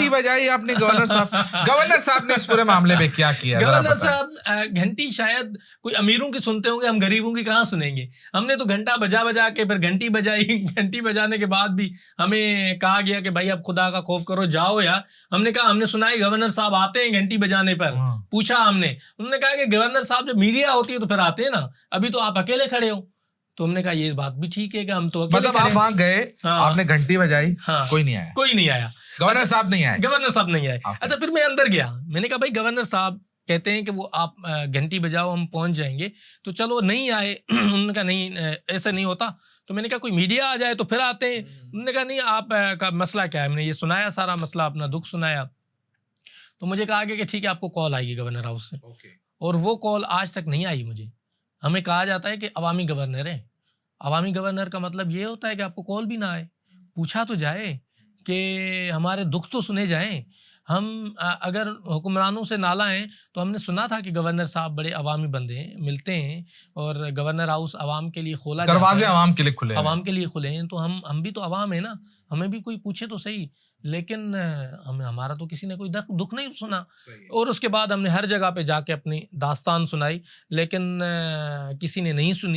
घंटी बजाई आपने गवर्नर साहब। गवर्नर साहब ने इस पूरे मामले में क्या किया? गवर्नर साहब घंटी शायद कोई अमीरों की सुनते होंगे, हम गरीबों की कहाँ सुनेंगे। हमने तो घंटा बजा बजा के फिर घंटी बजाई, घंटी बजाने के बाद भी हमें कहा गया कि भाई अब खुदा का खौफ करो, जाओ यार। हमने कहा, हमने सुना है गवर्नर साहब आते हैं घंटी बजाने पर। पूछा हमने, उन्होंने कहा कि गवर्नर साहब जब मीडिया होती है तो फिर आते हैं ना, अभी तो आप अकेले खड़े हो। तो हमने कहा ये बात भी ठीक है कि हम तो मतलब आप वहां गए, आपने घंटी बजाई, कोई नहीं आया? कोई नहीं आया, गवर्नर साहब नहीं आए। गवर्नर साहब नहीं आए। अच्छा, फिर मैं अंदर गया, मैंने कहा भाई गवर्नर साहब कहते हैं कि वो आप घंटी बजाओ हम पहुंच जाएंगे, तो चलो नहीं आए। उन्होंने कहा नहीं ऐसा नहीं होता। तो मैंने कहा कोई मीडिया आ जाए तो फिर आते हैं। उन्होंने कहा नहीं, आप का मसला क्या है। मैंने ये सुनाया, सारा मसला अपना दुख सुनाया। तो मुझे कहा गया कि ठीक है आपको कॉल आएगी गवर्नर हाउस से, और वो कॉल आज तक नहीं आई मुझे। हमें कहा जाता है कि अवामी गवर्नर है। अवामी गवर्नर का मतलब ये होता है कि आपको कॉल भी ना आए, पूछा तो जाए कि हमारे दुख तो सुने जाएं। हम अगर हुक्मरानों से नाला हैं तो हमने सुना था कि गवर्नर साहब बड़े अवामी बंदे हैं, मिलते हैं, और गवर्नर हाउस आवाम के लिए खोला, दरवाजे आवाम के लिए खुले, आवाम के लिए खुले हैं। तो हम भी तो आवाम है ना, हमें भी कोई पूछे तो सही। लेकिन हमारा तो किसी ने कोई दुख नहीं सुना। और उसके बाद हमने हर जगह पे जाके अपनी दास्तान सुनाई, लेकिन किसी ने नहीं सुनी।